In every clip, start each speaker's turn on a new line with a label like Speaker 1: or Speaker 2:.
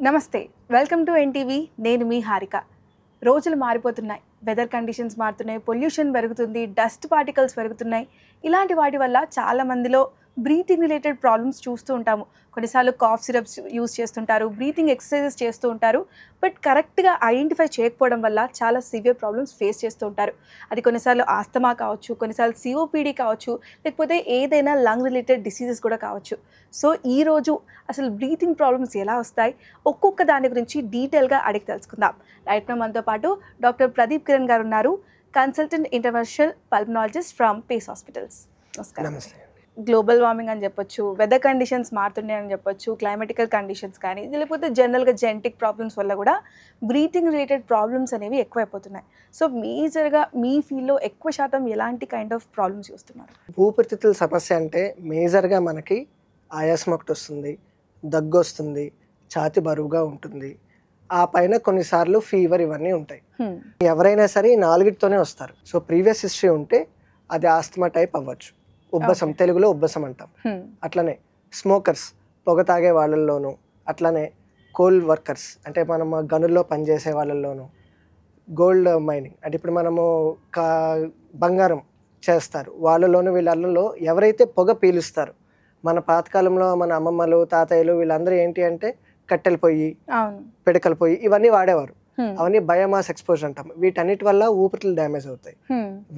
Speaker 1: నమస్తే, welcome to NTV. నేను మీ హారిక. రోజులు మారిపోతున్నాయి, వెదర్ కండిషన్స్ మారుతున్నాయి, పొల్యూషన్ పెరుగుతుంది, డస్ట్ పార్టికల్స్ పెరుగుతున్నాయి. ఇలాంటి వాటి వల్ల చాలా మందిలో బ్రీతింగ్ రిలేటెడ్ ప్రాబ్లమ్స్ చూస్తూ ఉంటాము. కొన్నిసార్లు కాఫ్ సిరప్స్ యూస్ చేస్తుంటారు, బ్రీతింగ్ ఎక్సర్సైజెస్ చేస్తూ ఉంటారు. బట్ కరెక్ట్గా ఐడెంటిఫై చేయకపోవడం వల్ల చాలా సివియర్ ప్రాబ్లమ్స్ ఫేస్ చేస్తూ ఉంటారు. అది కొన్నిసార్లు ఆస్తమా కావచ్చు, కొన్నిసార్లు సిఓపిడి కావచ్చు, లేకపోతే ఏదైనా లంగ్ రిలేటెడ్ డిసీజెస్ కూడా కావచ్చు. సో ఈరోజు అసలు బ్రీతింగ్ ప్రాబ్లమ్స్ ఎలా వస్తాయి, ఒక్కొక్క దాని గురించి డీటెయిల్గా అడిగి తెలుసుకుందాం. రైట్ నౌ మనతో పాటు డాక్టర్ ప్రదీప్ కిరణ్ గారు ఉన్నారు, consultant interventional pulmonologist from Pace hospitals. నమస్కారం. గ్లోబల్ వార్మింగ్ అని చెప్పొచ్చు, వెదర్ కండిషన్స్ మారుతున్నాయని చెప్పొచ్చు, క్లైమాటికల్ కండిషన్స్ కానీ, లేకపోతే జనరల్గా జెనెటిక్ ప్రాబ్లమ్స్ వల్ల కూడా బ్రీతింగ్ రిలేటెడ్ ప్రాబ్లమ్స్ అనేవి ఎక్కువైపోతున్నాయి. సో మేజర్గా మీ ఫీల్డ్లో ఎక్కువ శాతం ఎలాంటి కైండ్ ఆఫ్ ప్రాబ్లమ్స్ చూస్తున్నారు?
Speaker 2: ఊపిరితిత్తుల సమస్య అంటే మేజర్గా మనకి ఆయాసం ఒకటి వస్తుంది, దగ్గు వస్తుంది, ఛాతి బరువుగా ఉంటుంది, ఆ పైన కొన్నిసార్లు ఫీవర్ ఇవన్నీ ఉంటాయి. ఎవరైనా సరే ఈ నాలుగిటితోనే వస్తారు. సో ప్రీవియస్ హిస్టరీ ఉంటే అది ఆస్తమా టైప్ అవ్వచ్చు, ఉబ్బసం, తెలుగులో ఉబ్బసం అంటాం. అట్లనే స్మోకర్స్, పొగ తాగే వాళ్ళల్లోనూ, అట్లనే కోల్ వర్కర్స్ అంటే మనం గనుల్లో పనిచేసే వాళ్ళల్లోనూ, గోల్డ్ మైనింగ్ అంటే ఇప్పుడు మనము బంగారం చేస్తారు వాళ్ళలోనూ, వీళ్ళల్లో ఎవరైతే పొగ పీలుస్తారు, మన పాతకాలంలో మన అమ్మమ్మలు తాతయ్యలు వీళ్ళందరూ ఏంటి అంటే కట్టెల పొయ్యి, పిడకల పొయ్యి ఇవన్నీ వాడేవారు. అవన్నీ బయోమాస్ ఎక్స్పోజర్ అంటాం. వీటన్నిటి వల్ల ఊపిరితిత్తులు డ్యామేజ్ అవుతాయి.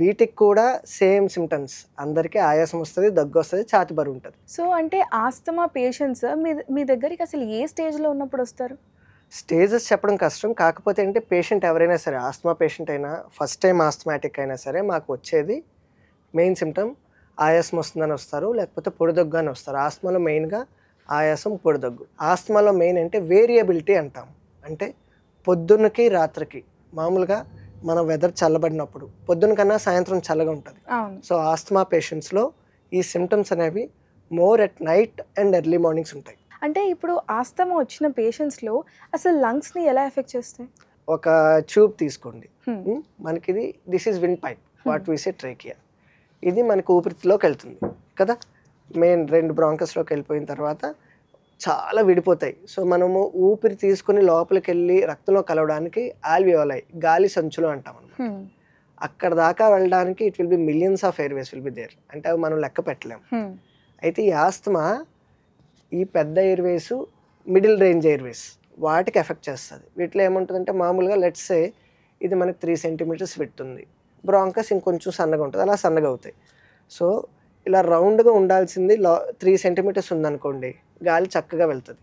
Speaker 2: వీటికి కూడా సేమ్ సిమ్టమ్స్, అందరికీ ఆయాసం వస్తుంది, దగ్గు వస్తుంది, ఛాతి బరువు ఉంటుంది.
Speaker 1: సో అంటే ఆస్తమా పేషెంట్స్ మీ దగ్గరికి అసలు ఏ స్టేజ్లో ఉన్నప్పుడు వస్తారు?
Speaker 2: స్టేజెస్ చెప్పడం కష్టం. కాకపోతే అంటే పేషెంట్ ఎవరైనా సరే, ఆస్తమా పేషెంట్ అయినా, ఫస్ట్ టైం ఆస్తమాటిక్ అయినా సరే, మాకు వచ్చేది మెయిన్ సిమ్టమ్ ఆయాసం వస్తుందని వస్తారు, లేకపోతే పొడిదగ్గు అని వస్తారు. ఆస్తమాలో మెయిన్గా ఆయాసం, పొడిదగ్గు. ఆస్తమాలో మెయిన్ అంటే వేరియబిలిటీ అంటాం. అంటే పొద్దున్నకి రాత్రికి, మామూలుగా మన వెదర్ చల్లబడినప్పుడు పొద్దున్న కన్నా సాయంత్రం చల్లగా ఉంటుంది. సో ఆస్తమా పేషెంట్స్లో ఈ సిమ్టమ్స్ అనేవి more at night and early mornings ఉంటాయి.
Speaker 1: అంటే ఇప్పుడు ఆస్తమా వచ్చిన పేషెంట్స్లో అసలు లంగ్స్ని ఎలా ఎఫెక్ట్ చేస్తాయి?
Speaker 2: ఒక ట్యూబ్ తీసుకోండి, మనకి ఇది this is wind pipe, what we say trachea. ఇది మనకు ఊపిరితిత్తులోకి వెళ్తుంది కదా, మెయిన్ 2 బ్రాంకస్లోకి వెళ్ళిపోయిన తర్వాత చాలా విడిపోతాయి. సో మనము ఊపిరి తీసుకుని లోపలికి వెళ్ళి రక్తంలో కలవడానికి ఆల్వియోలై, గాలి సంచులు అంటాం అన్నమాట. అక్కడ దాకా వెళ్ళడానికి it will be millions of airways will be there. అంటే అవి మనం లెక్క పెట్టలేము. అయితే ఈ ఆస్తమా ఈ పెద్ద ఎయిర్వేస్, మిడిల్ రేంజ్ ఎయిర్వేస్ వాటికి ఎఫెక్ట్ చేస్తుంది. వీటిలో ఏముంటుందంటే మామూలుగా లెట్స్ సే ఇది మనకి 3 సెంటీమీటర్స్ విడ్త్ ఉంది, బ్రాంకస్ ఇంకొంచెం సన్నగా ఉంటుంది, అలా సన్నగా అవుతాయి. సో ఇలా రౌండ్గా ఉండాల్సింది 3 సెంటీమీటర్స్ ఉందనుకోండి, గాలి చక్కగా వెళ్తుంది.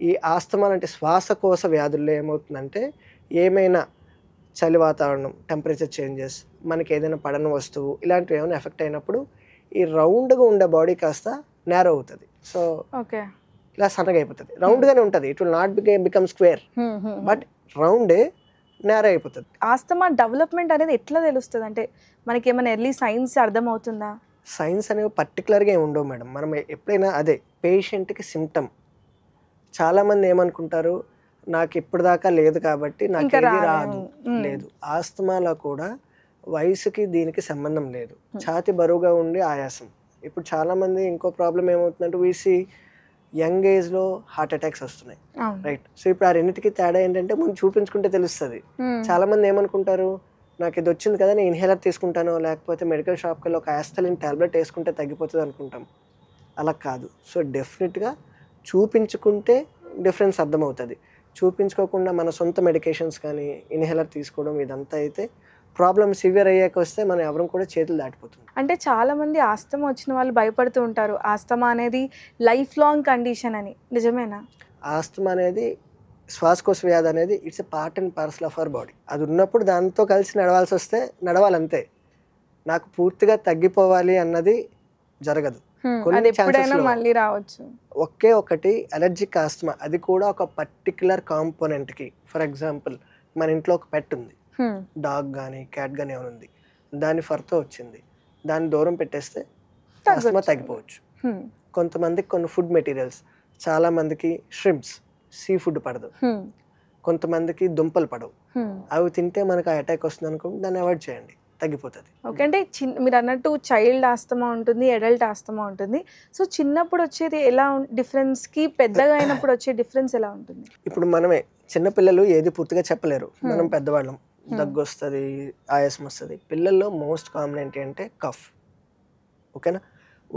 Speaker 2: ఈ ఆస్తమా అంటే శ్వాసకోశ వ్యాధుల్లో ఏమవుతుందంటే, ఏమైనా చలి వాతావరణం, టెంపరేచర్ చేంజెస్, మనకి ఏదైనా పడని వస్తువు ఇలాంటివి ఏమైనా ఎఫెక్ట్ అయినప్పుడు ఈ రౌండ్గా ఉండే బాడీ కాస్త నేరో అవుతుంది. సో ఇలా సన్నగా అయిపోతుంది. రౌండ్గానే ఉంటుంది, it will not become square, but రౌండే నేరో అయిపోతుంది.
Speaker 1: ఆస్తమా డెవలప్మెంట్ అనేది ఎట్లా తెలుస్తుంది? అంటే మనకి ఏమైనా ఎర్లీ సైన్స్ అర్థమవుతుందా?
Speaker 2: సైన్స్ అనేవి పర్టికులర్గా ఏమి ఉండవు మేడం. మనం ఎప్పుడైనా అదే పేషెంట్కి సిమ్టమ్. చాలామంది ఏమనుకుంటారు, నాకు ఇప్పుడు దాకా లేదు కాబట్టి నాకు ఏది రాదు. లేదు, ఆస్తమాలో కూడా వయసుకి దీనికి సంబంధం లేదు. ఛాతి బరువుగా ఉండి ఆయాసం. ఇప్పుడు చాలామంది ఇంకో ప్రాబ్లం ఏమవుతుందంటే, వీసి యంగ్ ఏజ్లో హార్ట్ అటాక్స్ వస్తున్నాయి, రైట్? సో ఇప్పుడు ఆ రెండింటికి తేడా ఏంటంటే ముందు చూపించుకుంటే తెలుస్తుంది. చాలామంది ఏమనుకుంటారు, నాకు ఇది వచ్చింది కదా, నేను ఇన్హేలర్ తీసుకుంటాను, లేకపోతే మెడికల్ షాప్కి వెళ్ళి ఒక ఆస్తలిన్ టాబ్లెట్ వేసుకుంటే తగ్గిపోతుంది అనుకుంటాం. అలా కాదు. సో డెఫినెట్గా చూపించుకుంటే డిఫరెన్స్ అర్థమవుతుంది. చూపించుకోకుండా మన సొంత మెడికేషన్స్ కానీ ఇన్హేలర్ తీసుకోవడం ఇదంతా అయితే ప్రాబ్లమ్ సివియర్ అయ్యాక వస్తే మనం ఎవరం కూడా చేతులు దాటిపోతుంది.
Speaker 1: అంటే చాలామంది ఆస్తమా వచ్చిన వాళ్ళు భయపడుతూ ఉంటారు, ఆస్తమా అనేది లైఫ్ లాంగ్ కండిషన్ అని. నిజమేనా?
Speaker 2: ఆస్తమా అనేది, శ్వాసకోశ వ్యాధి అనేది it's a part and parcel of our body. అది ఉన్నప్పుడు దాంతో కలిసి నడవాల్సి వస్తే నడవాలంతే. నాకు పూర్తిగా తగ్గిపోవాలి అన్నది జరగదు.
Speaker 1: మళ్ళీ రావచ్చు.
Speaker 2: ఒకే ఒకటి అలర్జిక్ ఆస్తమా, అది కూడా ఒక పర్టికులర్ కాంపోనెంట్కి. ఫర్ ఎగ్జాంపుల్, మన ఇంట్లో ఒక పెట్ ఉంది, డాగ్ కానీ క్యాట్ కానీ ఏమైనా ఉంది, దాని ఫర్తో వచ్చింది, దాన్ని దూరం పెట్టేస్తే ఆస్తమా తగ్గిపోవచ్చు. కొంతమందికి కొన్ని ఫుడ్ మెటీరియల్స్, చాలామందికి ష్రింప్స్, సీ ఫుడ్ పడదు, కొంతమందికి దుంపలు పడవు, అవి తింటే మనకు అటాక్ వస్తుంది అనుకోండి, దాన్ని అవాయిడ్ చేయండి. తగ్గిపోతుంది.
Speaker 1: ఓకే. అంటే మీరు అన్నట్టు చైల్డ్ ఆస్తమా ఉంటుంది, అడల్ట్ ఆస్తమా ఉంటుంది. సో చిన్నప్పుడు వచ్చేది ఎలా డిఫరెన్స్కి పెద్దగా అయినప్పుడు వచ్చే డిఫరెన్స్ ఎలా ఉంటుంది?
Speaker 2: ఇప్పుడు మనమే చిన్నపిల్లలు ఏది పూర్తిగా చెప్పలేరు, మనం పెద్దవాళ్ళం దగ్గు వస్తుంది, ఆయాసం వస్తుంది. పిల్లల్లో మోస్ట్ కామన్ ఏంటి అంటే కఫ్. ఓకేనా,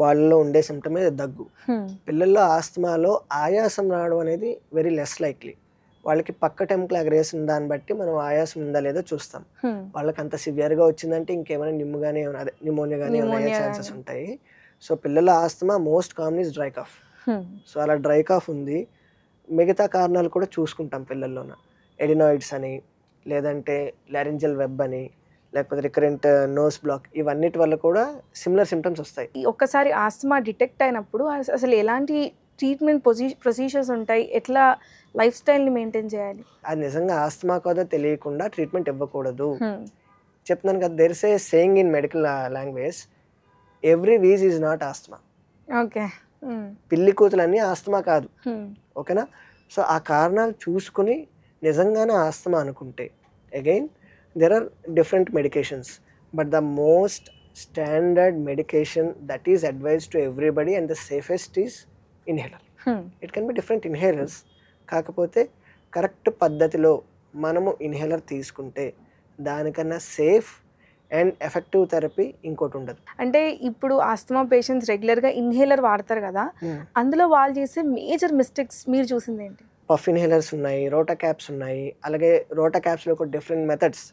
Speaker 2: వాళ్ళలో ఉండే సిమ్టమే దగ్గు. పిల్లల్లో ఆస్తమాలో ఆయాసం రావడం అనేది వెరీ లెస్ లైక్లీ. వాళ్ళకి పక్క టెంపుల్ ఎగరేసిన దాన్ని బట్టి మనం ఆయాసం ఉందా లేదో చూస్తాం. వాళ్ళకి అంత సివియర్గా వచ్చిందంటే ఇంకేమైనా నిమోనియా కానీ అయ్యే ఛాన్సెస్ ఉంటాయి. సో పిల్లల asthma most common is dry cough. So అలా డ్రై కాఫ్ ఉంది. మిగతా కారణాలు కూడా చూసుకుంటాం పిల్లల్లోన. ఎడినాయిడ్స్ అని, లేదంటే లారింజల్ వెబ్ అని, లేకపోతే రికరెంట్ నోస్ బ్లాక్, ఇవన్నిటి వల్ల కూడా సిమిలర్ సిమ్టమ్స్ వస్తాయి.
Speaker 1: ఒక్కసారి ఆస్తమా డిటెక్ట్ అయినప్పుడు అసలు ఎలాంటి ట్రీట్మెంట్ ప్రొసీజర్స్ ఉంటాయి, ఎట్లా లైఫ్ స్టైల్ని మెయింటైన్ చేయాలి?
Speaker 2: అది నిజంగా ఆస్తమా కదా తెలియకుండా ట్రీట్మెంట్ ఇవ్వకూడదు. చెప్తున్నాను కదా, there is a saying in medical language, every wheeze is not asthma.
Speaker 1: Okay.
Speaker 2: పిల్లి కూతులన్నీ ఆస్తమా కాదు. ఓకేనా. సో ఆ కారణాలు చూసుకుని నిజంగానే ఆస్తమా అనుకుంటే again there are different medications, but the most standard medication that is advise to everybody and the safest is inhaler. It can be different inhalers, కాకపోతే కరెక్ట్ పద్ధతిలో మనము ఇన్హేలర్ తీసుకుంటే దానికన్నా సేఫ్ అండ్ ఎఫెక్టివ్ థెరపీ ఇంకోటి ఉండదు.
Speaker 1: అంటే ఇప్పుడు asthma patients రెగ్యులర్గా ఇన్హేలర్ వాడతారు కదా, అందులో వాళ్ళు చేసే మేజర్ మిస్టేక్స్ మీరు చూసింది ఏంటి?
Speaker 2: పఫ్ ఇన్హేలర్స్ ఉన్నాయి, రోటా క్యాప్స్ ఉన్నాయి. అలాగే రోటా క్యాప్స్లో కూడా డిఫరెంట్ మెథడ్స్,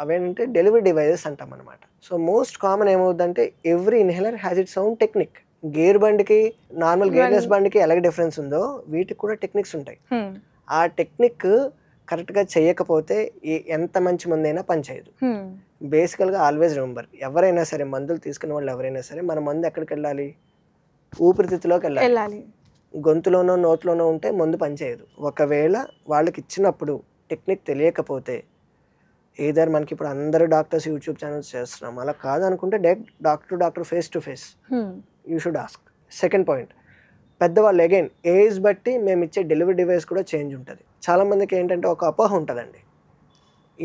Speaker 2: అవేంటంటే డెలివరీ డివైజెస్ అంటాం అనమాట. సో మోస్ట్ కామన్ ఏమవుతుందంటే every inhaler has its own technique. Gear బండికి నార్మల్ గేర్లెస్ బండికి ఎలాగ డిఫరెన్స్ ఉందో వీటికి కూడా టెక్నిక్స్ ఉంటాయి. ఆ టెక్నిక్ కరెక్ట్గా చేయకపోతే ఎంత మంచి మందైనా పనిచేయదు. బేసికల్గా ఆల్వేస్ రిమెంబర్, ఎవరైనా సరే మందులు తీసుకునే వాళ్ళు ఎవరైనా సరే మన మందు ఎక్కడికి వెళ్ళాలి? ఊపిరితిత్తులోకి వెళ్ళాలి. గొంతులోనో నోట్లోనో ఉంటే మందు పనిచేయదు. ఒకవేళ వాళ్ళకి ఇచ్చినప్పుడు టెక్నిక్ తెలియకపోతే ఏదర్ మనకి ఇప్పుడు అందరూ డాక్టర్స్ యూట్యూబ్ ఛానల్స్ చేస్తున్నాం, అలా కాదనుకుంటే direct doctor face to face you should ask. Second point, పెద్దవాళ్ళు అగైన్ ఏజ్ బట్టి మేము ఇచ్చే డెలివరీ డివైస్ కూడా చేంజ్ ఉంటుంది. చాలామందికి ఏంటంటే ఒక అపోహ ఉంటుందండి,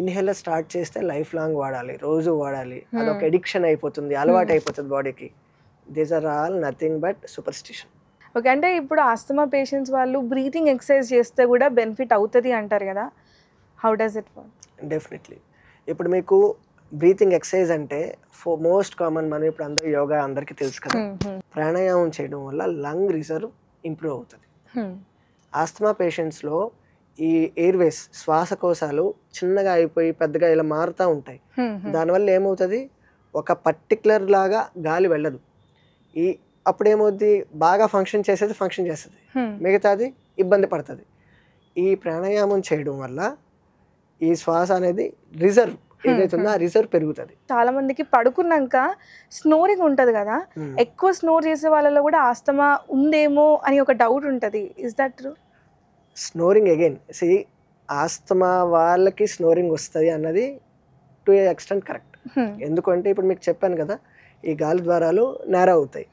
Speaker 2: ఇన్హేలర్ స్టార్ట్ చేస్తే లైఫ్ లాంగ్ వాడాలి, రోజు వాడాలి, అదొక ఎడిక్షన్ అయిపోతుంది, అలవాటు అయిపోతుంది బాడీకి. These are all nothing but superstition.
Speaker 1: Okay. అంటే ఇప్పుడు ఆస్తమా పేషెంట్స్ వాళ్ళు బ్రీతింగ్ ఎక్సర్సైజ్ చేస్తే కూడా బెనిఫిట్ అవుతుంది అంటారు కదా, how does it work?
Speaker 2: Definitely. ఇప్పుడు మీకు బ్రీతింగ్ ఎక్సర్సైజ్ అంటే మోస్ట్ కామన్, మనం ఇప్పుడు అందరూ యోగా అందరికీ తెలుసు కదా, ప్రాణాయామం చేయడం వల్ల లంగ్ రిజర్వ్ ఇంప్రూవ్ అవుతుంది. ఆస్తమా పేషెంట్స్లో ఈ ఎయిర్వేస్ శ్వాసకోశాలు చిన్నగా అయిపోయి పెద్దగా ఇలా మారుతూ ఉంటాయి. దానివల్ల ఏమవుతుంది, ఒక పర్టికులర్ లాగా గాలి వెళ్ళదు. అప్పుడు ఏమవుద్ది, బాగా ఫంక్షన్ చేస్తుంది, మిగతాది ఇబ్బంది పడుతుంది. ఈ ప్రాణాయామం చేయడం వల్ల ఈ శ్వాస అనేది రిజర్వ్ ఏదైతుందో ఆ రిజర్వ్ పెరుగుతుంది.
Speaker 1: చాలా మందికి పడుకున్నాక స్నోరింగ్ ఉంటుంది కదా, ఎక్కువ స్నోర్ చేసే వాళ్ళలో కూడా ఆస్తమా ఉందేమో అని ఒక డౌట్ ఉంటుంది. Is that true?
Speaker 2: Snoring again asthma వాళ్ళకి స్నోరింగ్ వస్తుంది అన్నది టు ఏ ఎక్స్టెంట్ కరెక్ట్. ఎందుకంటే ఇప్పుడు మీకు చెప్పాను కదా, ఈ గాలి ద్వారాలు నేర అవుతాయి.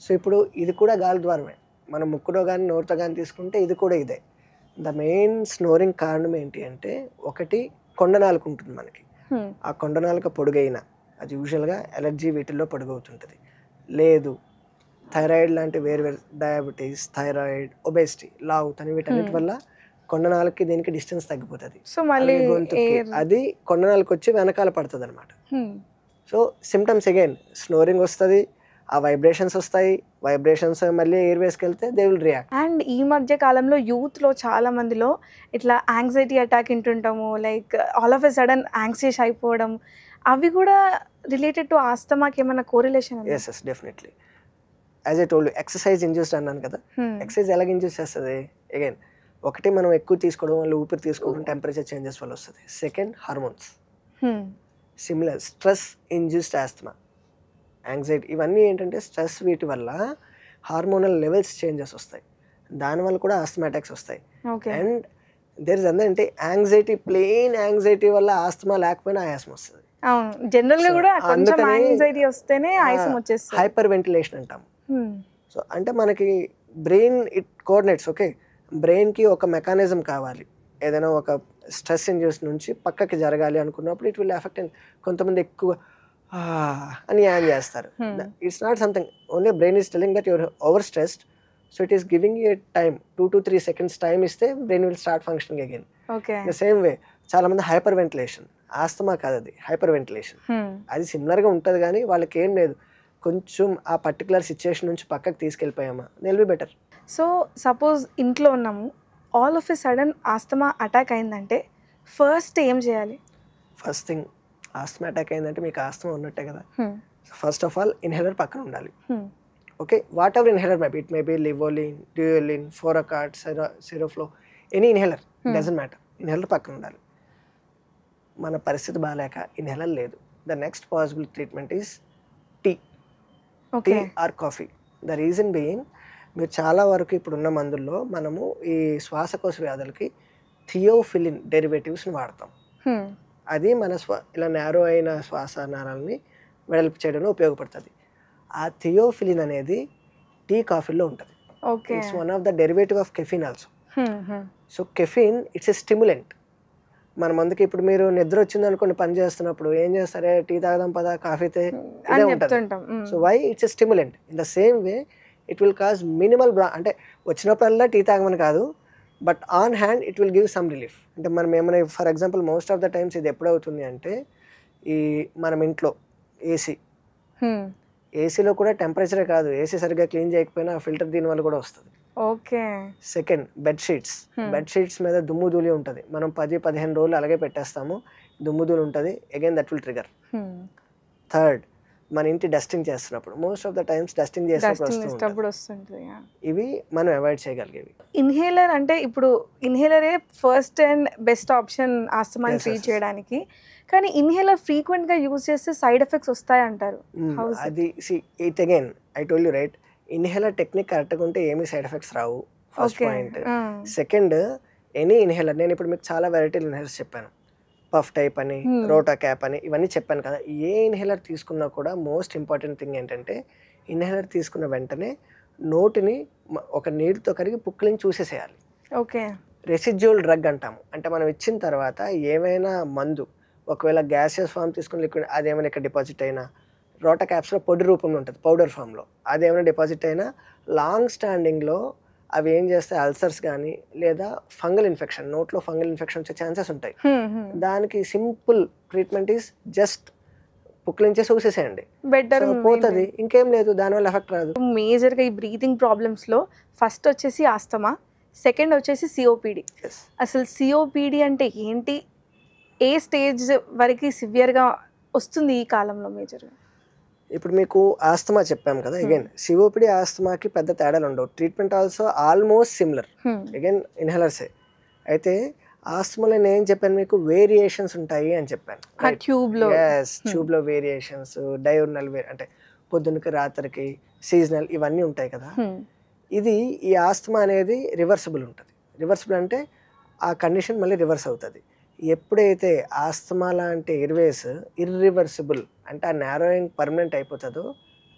Speaker 2: సో ఇప్పుడు ఇది కూడా గాలి ద్వారమే. మనం ముక్కులో కానీ నోరుతో కానీ తీసుకుంటే ఇది కూడా ఇదే. ద మెయిన్ స్నోరింగ్ కారణం ఏంటి అంటే, ఒకటి కొండనాలుక ఉంటుంది మనకి, ఆ కొండనాలుక పొడుగైన అది యూజువల్గా ఎలర్జీ వీటిల్లో పొడుగవుతుంటుంది. లేదు థైరాయిడ్ లాంటి వేరు డయాబెటీస్, థైరాయిడ్, ఒబేసిటీ, లావు తని వీటన్నిటి వల్ల కొండనాలకి దీనికి డిస్టెన్స్ తగ్గిపోతుంది.
Speaker 1: సో మళ్ళీ
Speaker 2: గొంతుకి అది కొండనాలకు వచ్చి వెనకాల పడుతుంది అనమాట. సో సిమ్టమ్స్ అగైన్ స్నోరింగ్ వస్తుంది, ఆ వైబ్రేషన్స్ వస్తాయి, వైబ్రేషన్స్ మళ్ళీ ఎయిర్వేస్కి వెళ్తే దే విల్ రియాక్ట్.
Speaker 1: అండ్ ఈ మధ్య కాలంలో యూత్లో చాలా మందిలో ఇట్లా యాంగ్జైటీ అటాక్ వింటుంటాము, like all of a sudden anxious అయిపోవడం, అవి కూడా రిలేటెడ్ టు ఆస్తమాకి ఏమైనా correlation?
Speaker 2: Yes yes definitely. As I told, exercise induced అన్నాను కదా. ఎక్సర్సైజ్ ఎలాగ ఇండ్యూస్ చేస్తుంది? అగైన్ ఒకటి మనం ఎక్కువ తీసుకోవడం వల్ల, ఊపిరి తీసుకోవడం, టెంపరేచర్ చేంజెస్ వల్ల వస్తుంది. Second hormones. Similar stress induced asthma, anxiety, ఇవన్నీ ఏంటంటే స్ట్రెస్, వీటి వల్ల హార్మోనల్ లెవెల్స్ చేంజెస్ వస్తాయి, దానివల్ల కూడా ఆస్తమా అటాక్స్ వస్తాయి. అండ్ దేర్ ఇస్ అంటే యాంగ్జైటీ, ప్లెయిన్ యాంగ్జైటీ వల్ల ఆస్తమా లేకపోయినా ఆయాసం వస్తుంది.
Speaker 1: జనరల్గా కూడా కొంచెం యాంగ్జైటీ వస్తేనే ఆయాసం వచ్చేస్తుంది.
Speaker 2: హైపర్ వెంటిలేషన్ అంటాం. సో అంటే మనకి బ్రెయిన్ ఇట్ కోఆర్డినేట్స్. ఓకే, బ్రెయిన్కి ఒక మెకానిజం కావాలి, ఏదైనా ఒక స్ట్రెస్ ఇండ్యూస్ నుంచి పక్కకి జరగాలి అనుకున్నప్పుడు ఇట్ విల్ ఎఫెక్ట్. కొంతమంది ఎక్కువ అని యాన్ చేస్తారు. It's not something, only brain is telling that your over stressed, so it is giving you time 2 to 3 seconds time ఇస్తే brain will start functioning again. The same way చాలా మంది hyper ventilation, asthma కాదు అది, hyper ventilation, అది సిమిలర్గా ఉంటుంది కానీ వాళ్ళకి ఏం లేదు, కొంచెం ఆ పర్టికులర్ సిచ్యుయేషన్ నుంచి పక్కకు తీసుకెళ్ళిపోయామా it'll be better.
Speaker 1: So suppose ఇంట్లో ఉన్నాము, all of a sudden asthma attack అయిందంటే ఫస్ట్ ఏం చేయాలి?
Speaker 2: ఫస్ట్ థింగ్, ఆస్తమా అటాక్ అయిందంటే మీకు ఆస్తమా ఉన్నట్టే కదా. ఫస్ట్ ఆఫ్ ఆల్ ఇన్హేలర్ పక్కన ఉండాలి. Okay, whatever inhaler maybe, it maybe Levolin, Duolin, Foracort, Seroflo, any inhaler doesn't matter, inhaler పక్కన ఉండాలి. మన పరిస్థితి బాగాలేక ఇన్హేలర్ లేదు, the next possible treatment is tea or coffee. The reason being, మీరు చాలా వరకు ఇప్పుడున్న మందుల్లో మనము ఈ శ్వాసకోశ వ్యాధులకి థియోఫిలిన్ డెరివేటివ్స్ని వాడతాం. అది మన ఇలా నేరో అయిన శ్వాస నాళాలని వెడల్పు చేయడంలో ఉపయోగపడుతుంది. ఆ థియోఫిలిన్ అనేది టీ కాఫీలో ఉంటుంది. It's one of the derivative of caffeine also. So caffeine it's a stimulant. మన మందుకి ఇప్పుడు మీరు నిద్ర వచ్చింది అనుకోండి, పని చేస్తున్నప్పుడు ఏం చేస్తారే, టీ తాగదాం పదా, కాఫీ ఇదే ఉంటుంది. So why it's a stimulant. In the same way it will cause minimal అంటే వచ్చినప్పుడల్లా టీ తాగమని కాదు, but on hand it will give some relief. అంటే మనం ఏమైనా for example most of the times ఇది ఎప్పుడవుతుంది అంటే, ఈ మనం ఇంట్లో ఏసీలో కూడా టెంపరేచరే కాదు, ఏసీ సరిగ్గా క్లీన్ చేయకపోయినా ఫిల్టర్ దీనివల్ల కూడా వస్తుంది.
Speaker 1: ఓకే.
Speaker 2: సెకండ్, బెడ్షీట్స్ మీద దుమ్ము ధూళి ఉంటుంది, మనం 10-15 రోజులు అలాగే పెట్టేస్తాము, దుమ్ము ధూళి ఉంటుంది, again that will trigger. Third, మన ఇంటి డస్టింగ్ చేస్తున్నప్పుడు, most of the times dusting చేసినప్పుడు వస్తుంది. ఇవి మనం అవాయిడ్ చేయగలిగేవి.
Speaker 1: ఇన్హేలర్ అంటే ఇప్పుడు ఇన్హేలరే ఫస్ట్ అండ్ బెస్ట్ ఆప్షన్ ఆస్తమాని ట్రీట్ చేయడానికి, కానీ ఇన్హేలర్ ఫ్రీక్వెంట్ గా యూజ్ చేస్తే సైడ్ ఎఫెక్ట్స్ వస్తాయి అంటారు.
Speaker 2: అది it again I told you right, inhaler technique కరెక్ట్గా ఉంటే ఏమీ సైడ్ ఎఫెక్ట్స్ రావు, first point. Second, any inhaler, నేను ఇప్పుడు మీకు చాలా వెరైటీలు ఇన్హేలర్స్ చెప్పాను, పఫ్ టైప్ అని, రోటా క్యాప్ అని, ఇవన్నీ చెప్పాను కదా. ఏ ఇన్హేలర్ తీసుకున్నా కూడా మోస్ట్ ఇంపార్టెంట్ థింగ్ ఏంటంటే, ఇన్హేలర్ తీసుకున్న వెంటనే నోటిని ఒక నీటితో కరిగి పుక్కిలిని చూసేసేయాలి.
Speaker 1: ఓకే.
Speaker 2: రెసిడ్యూల్ డ్రగ్ అంటాము, అంటే మనం ఇచ్చిన తర్వాత ఏమైనా మందు, ఒకవేళ గ్యాసియస్ ఫామ్ తీసుకుని లిక్విడ్, అదేమైనా ఇక్కడ డిపాజిట్ అయినా, రోటా క్యాప్స్లో పొడి రూపంలో ఉంటుంది, పౌడర్ ఫామ్లో, అదేమైనా డిపాజిట్ అయినా లాంగ్ స్టాండింగ్లో అవి ఏం చేస్తాయి, అల్సర్స్ కానీ లేదా ఫంగల్ ఇన్ఫెక్షన్, నోట్లో ఫంగల్ ఇన్ఫెక్షన్ వచ్చే ఛాన్సెస్ ఉంటాయి. దానికి సింపుల్ ట్రీట్మెంట్ ఈస్ జస్ట్ పుక్కిలించేసి ఊసేసేయండి, బెటర్ పోతుంది, ఇంకేం లేదు, దానివల్ల ఎఫెక్ట్ రాదు.
Speaker 1: మేజర్గా ఈ బ్రీతింగ్ ప్రాబ్లమ్స్లో ఫస్ట్ వచ్చేసి ఆస్తమా, సెకండ్ వచ్చేసి సిఓపిడి. అసలు సిఓపిడి అంటే ఏంటి, ఏ స్టేజ్ వరకు సివియర్గా వస్తుంది ఈ కాలంలో మేజర్గా?
Speaker 2: ఇప్పుడు మీకు ఆస్తమా చెప్పాము కదా, అగైన్ సిఓపిడి ఆస్తమాకి పెద్ద తేడాలు ఉండవు, treatment also almost similar, again ఇన్హేలర్సే. అయితే ఆస్తమాలో నేను ఏం చెప్పాను మీకు, వేరియేషన్స్ ఉంటాయి అని చెప్పాను. ట్యూబ్లో వేరియేషన్స్, డయోర్నల్ అంటే పొద్దునకి రాత్రికి, సీజనల్, ఇవన్నీ ఉంటాయి కదా. ఇది ఈ ఆస్తమా అనేది రివర్సిబుల్ ఉంటుంది. రివర్సిబుల్ అంటే ఆ కండిషన్ మళ్ళీ రివర్స్ అవుతుంది. ఎప్పుడైతే ఆస్తమా లాంటి ఎయిర్వేస్ ఇర్రివర్సిబుల్ అంటే ఆ నారోయింగ్ పర్మనెంట్ అయిపోతుందో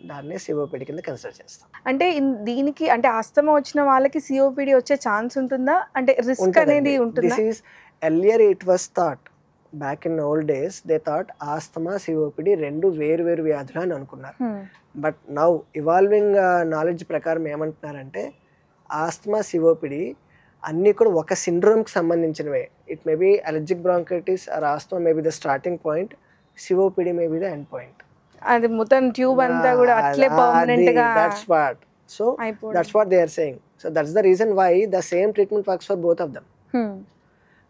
Speaker 2: దాన్నే సిఓపిడి కింద కన్సిడర్ చేస్తాం.
Speaker 1: అంటే దీనికి అంటే ఆస్తమా వచ్చిన వాళ్ళకి సిఓపిడి వచ్చే ఛాన్స్ ఉంటుందా, అంటే రిస్క్ అనేది ఉంటుందా?
Speaker 2: This is earlier it was thought, back in old days they thought asthma COPD రెండు వేరు వేరు వ్యాధులు అని అనుకున్నారు. బట్ నౌ ఇవాల్వింగ్ నాలెడ్జ్ ప్రకారం ఏమంటున్నారంటే, ఆస్తమా సిఓపిడి అన్నీ కూడా ఒక సిండ్రోమ్కి సంబంధించినవే. It may be allergic bronchitis or asthma may be the starting point, COPD may be the end point.
Speaker 1: అది మొత్తం ట్యూబ్ అంతా కూడా అట్లే పర్మనెంట్ గా,
Speaker 2: that's what, so that's what they are saying. So that's the reason why the same treatment works for both of them.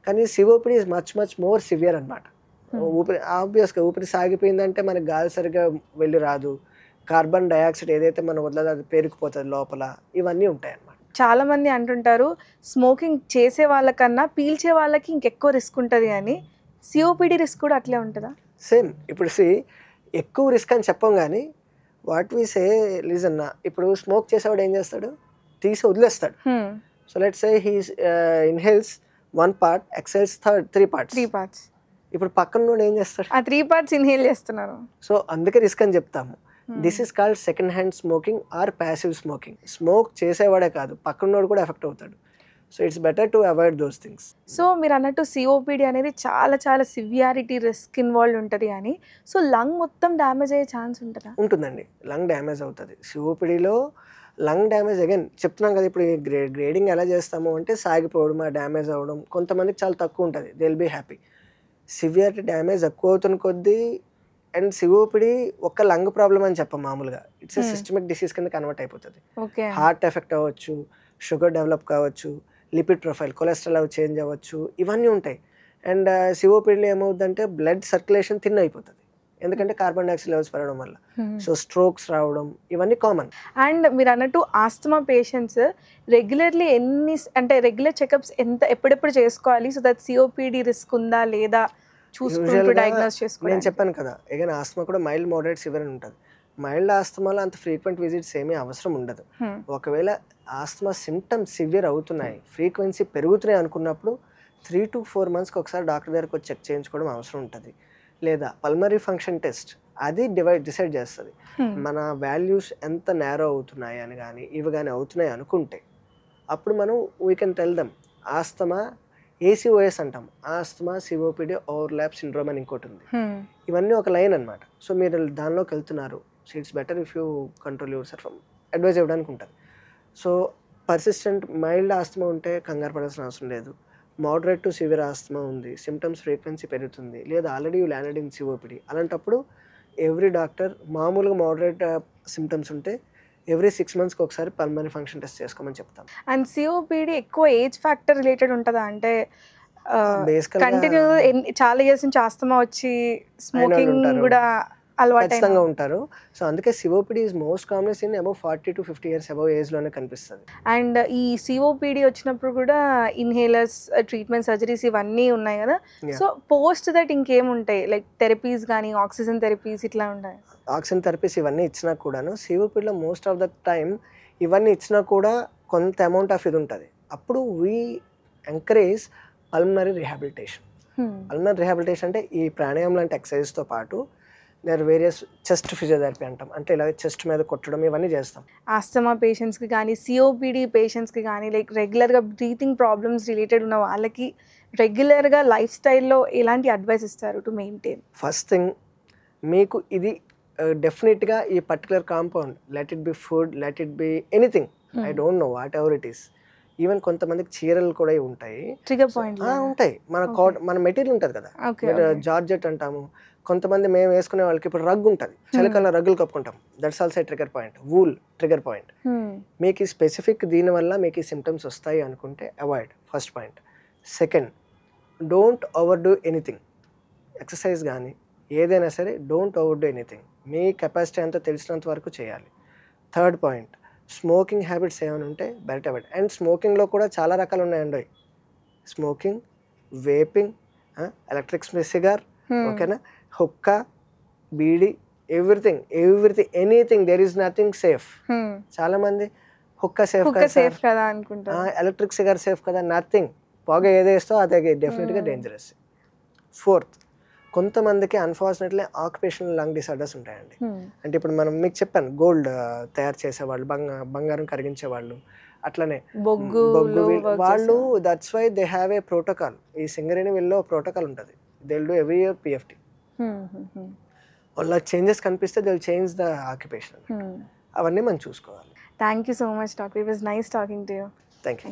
Speaker 2: కానీ COPD is much much more severe అనమాట. ఊపిరి ఆబ్వియస్గా ఊపిరి సాగిపోయిందంటే మనకి గాలి సరిగా వెళ్ళి రాదు, కార్బన్ డైఆక్సైడ్ ఏదైతే మనం వదలదో అది పేరుకుపోతుంది లోపల, ఇవన్నీ ఉంటాయి అన్నమాట.
Speaker 1: చాలా మంది అంటుంటారు స్మోకింగ్ చేసే వాళ్ళకన్నా పీల్చే వాళ్ళకి ఇంకెక్కువ రిస్క్ ఉంటుంది అని, సిఓపిడి రిస్క్ కూడా అట్లే ఉంటుందా?
Speaker 2: సేమ్. ఇప్పుడు ఎక్కువ రిస్క్ అని చెప్పం కానీ వాట్ వి సే లిజన్, ఇప్పుడు స్మోక్ చేసేవాడు ఏం చేస్తాడు, తీసి వదిలేస్తాడు. So let's say he inhales 1 part, exhales 3 parts. ఇప్పుడు పక్కన ఏం చేస్తాడు,
Speaker 1: ఆ 3 parts ఇన్హేల్ చేస్తున్నారు.
Speaker 2: సో అందుకే రిస్క్ అని చెప్తాము. This is called second hand smoking or passive smoking. Smoke చేసేవాడే కాదు, పక్కనోడు కూడా ఎఫెక్ట్ అవుతాడు. So it's better to avoid those things.
Speaker 1: So మీరు అన్నట్టు సిఓపిడి అనేది చాలా చాలా సివియారిటీ రిస్క్ ఇన్వాల్వ్ ఉంటుంది అని, సో లంగ్ మొత్తం డ్యామేజ్ అయ్యే ఛాన్స్ ఉంటుందా?
Speaker 2: ఉంటుందండి, లంగ్ డ్యామేజ్ అవుతుంది. సిఓపిడిలో లంగ్ డ్యామేజ్ అగైన్ చెప్తున్నాం కదా, ఇప్పుడు గ్రేడింగ్ ఎలా చేస్తాము అంటే సాగిపోవడం, డ్యామేజ్ అవ్వడం, కొంతమందికి చాలా తక్కువ ఉంటుంది, they will be happy. Severity damage ఎక్కువ అవుతున్న కొద్దీ, అండ్ సిఓపిడి ఒక్క లంగ్ ప్రాబ్లం అని చెప్పం మామూలుగా, ఇట్స్ సిస్టమిక్ డిసీజ్ కింద కన్వర్ట్ అయిపోతుంది. హార్ట్ ఎఫెక్ట్ అవ్వచ్చు, షుగర్ డెవలప్ కావచ్చు, లిపిడ్ ప్రొఫైల్, కొలెస్ట్రాల్ అవి చేంజ్ అవ్వచ్చు, ఇవన్నీ ఉంటాయి. అండ్ సిఓపిడిలో ఏమవుతుందంటే బ్లడ్ సర్క్యులేషన్ థిన్ అయిపోతుంది, ఎందుకంటే కార్బన్ డైఆక్సైడ్ లెవెల్స్ పెరగడం వల్ల. సో స్ట్రోక్స్ రావడం ఇవన్నీ కామన్.
Speaker 1: అండ్ మీరు అన్నట్టు ఆస్తమా పేషెంట్స్ రెగ్యులర్లీ అంటే రెగ్యులర్ చెకప్స్ ఎప్పుడెప్పుడు చేసుకోవాలి, సో దట్ సిఓపిడి రిస్క్ ఉందా లేదా చూసుకుంటూ డయాగ్నోస్ చేసుకోవాలి?
Speaker 2: నేను చెప్పాను కదా, అగైన్ ఆస్తమా కూడా మైల్డ్, మోడరేట్, సివియర్ అని ఉంటుంది. మైల్డ్ ఆస్తమాలో అంత ఫ్రీక్వెంట్ విజిట్స్ ఏమీ అవసరం ఉండదు. ఒకవేళ ఆస్తమా సిమ్టమ్స్ సివియర్ అవుతున్నాయి, ఫ్రీక్వెన్సీ పెరుగుతున్నాయి అనుకున్నప్పుడు 3 to 4 monthsకి ఒకసారి డాక్టర్ దగ్గరకు వచ్చి చెక్ చేయించుకోవడం అవసరం ఉంటుంది. లేదా పల్మరీ ఫంక్షన్ టెస్ట్, అది డిసైడ్ చేస్తుంది మన వాల్యూస్ ఎంత నేరో అవుతున్నాయి అని కానీ ఇవి కానీ అవుతున్నాయి అనుకుంటే, అప్పుడు మనం we can tell them asthma ACOS అంటాం, ఆస్తమా సిఓపిడి ఓవర్లాప్ సిండ్రోమ్ అని ఇంకోటి ఉంది. ఇవన్నీ ఒక లైన్ అనమాట. సో మీరు దానిలోకి వెళ్తున్నారు, so it's better if you control yourself, advise ఇవ్వడానికి ఉంటుంది. సో పర్సిస్టెంట్ మైల్డ్ ఆస్తమా ఉంటే కంగారు పడాల్సిన అవసరం లేదు. మోడరేట్ టు సివియర్ ఆస్తమా ఉంది, సిమ్టమ్స్ ఫ్రీక్వెన్సీ పెరుగుతుంది, లేదా already you landed in COPD, అలాంటప్పుడు ఎవ్రీ డాక్టర్ మామూలుగా మోడరేట్ సిమ్టమ్స్ ఉంటే ఎవ్రీ 6 monthsకి ఒకసారి పల్మరీ ఫంక్షన్ టెస్ట్ చేసుకోమని చెప్తాం.
Speaker 1: అండ్ సిఓపిడి ఎక్కువ ఏజ్ ఫ్యాక్టర్ రిలేటెడ్ ఉంటుందా? అంటే కంటిన్యూ చాలా ఇయర్స్ నుంచి ఆస్తమా వచ్చి స్మోకింగ్ కూడా అలవాటు
Speaker 2: ఖచ్చితంగా ఉంటారు. సో అందుకే COPD is most common in above 40 to 50 years above ఏజ్లోనే కనిపిస్తుంది.
Speaker 1: అండ్ ఈ సిఓపిడి వచ్చినప్పుడు కూడా ఇన్హేలర్స్, ట్రీట్మెంట్, సర్జరీస్ ఇవన్నీ ఉన్నాయి కదా, సో పోస్ట్ దట్ ఇంకేముంటాయి, లైక్ థెరపీస్ కానీ ఆక్సిజన్ థెరపీస్ ఇట్లా ఉంటాయి?
Speaker 2: ఆక్సిజన్ థెరపీస్ ఇవన్నీ ఇచ్చినా కూడాను సిఓపిడిలో మోస్ట్ ఆఫ్ ద టైం ఇవన్నీ ఇచ్చినా కూడా కొంత అమౌంట్ ఆఫ్ ఇది ఉంటుంది. అప్పుడు we encourage pulmonary rehabilitation. Pulmonary rehabilitation అంటే ఈ ప్రాణాయామం లాంటి ఎక్సర్సైజ్తో పాటు దేర్ వేరియస్ చెస్ట్ ఫిజియోథెరపీ అంటాం, అంటే ఇలా చెస్ట్ మీద కొట్టడం ఇవన్నీ చేస్తాం.
Speaker 1: ఆస్తమా పేషెంట్స్కి కానీ సిఓపిడి పేషెంట్స్కి కానీ లైక్ రెగ్యులర్గా బ్రీతింగ్ ప్రాబ్లమ్స్ రిలేటెడ్ ఉన్న వాళ్ళకి రెగ్యులర్గా లైఫ్ స్టైల్లో ఎలాంటి అడ్వైస్ ఇస్తారు టు మెయింటైన్?
Speaker 2: ఫస్ట్ థింగ్, మీకు ఇది డెఫినెట్గా ఈ particular compound, let it be food, let it be anything, I don't know what ever it is. Even కొంతమందికి చీరలు కూడా ఉంటాయి,
Speaker 1: ట్రిగర్ పాయింట్
Speaker 2: ఉంటాయి. మన మెటీరియల్ ఉంటుంది కదా, జార్జెట్ అంటాము. కొంతమంది మేము వేసుకునే వాళ్ళకి ఇప్పుడు రగ్ ఉంటుంది, చలికాలం రగ్గులు కప్పుకుంటాం, that's also trigger point. Wool trigger point. మీకు ఈ స్పెసిఫిక్ దీనివల్ల మీకు ఈ సిమ్టమ్స్ వస్తాయి అనుకుంటే avoid, first point. Second, don't overdo anything. Exercise కానీ ఏదైనా సరే డోంట్ ఓవర్ డూ ఎనీథింగ్, మీ కెపాసిటీ అంతా తెలిసినంత వరకు చేయాలి. థర్డ్ పాయింట్, స్మోకింగ్ హ్యాబిట్స్ ఏమైనా ఉంటే బెటర్ అవాయిడ్. అండ్ స్మోకింగ్లో కూడా చాలా రకాలు ఉన్నాయండి, స్మోకింగ్, వేపింగ్, ఎలక్ట్రిక్ సిగార్, ఓకేనా, హుక్కా, beedi, everything, anything, there is nothing safe. చాలా మంది హుక్కా సేఫ్
Speaker 1: కదా అనుకుంటారు,
Speaker 2: ఎలక్ట్రిక్ సిగార్ సేఫ్ కదా, నథింగ్. పొగ ఏదేస్తో అదే డెఫినెట్గా డేంజరస్. ఫోర్త్, కొంతమందికి అన్ఫార్చునేట్లీ ఆక్యుపేషనల్ లంగ్ డిసార్డర్స్ ఉంటాయండి. అంటే ఇప్పుడు మనం మీకు చెప్పాను, గోల్డ్ తయారు చేసేవాళ్ళు, బంగారం కరిగించేవాళ్ళు, అట్లనే బొగ్గు వాళ్ళు, that's why they have a protocol. ఈ సింగరేణి వీళ్ళలో ప్రోటోకాల్ ఉంటుంది, they will do every year PFT. వాళ్ళ చేంజెస్ కనిపిస్తే they will change the occupation. అవన్నీ మనం చూసుకోవాలి.
Speaker 1: Thank you so much doctor, it was nice talking to you.
Speaker 2: Thank you.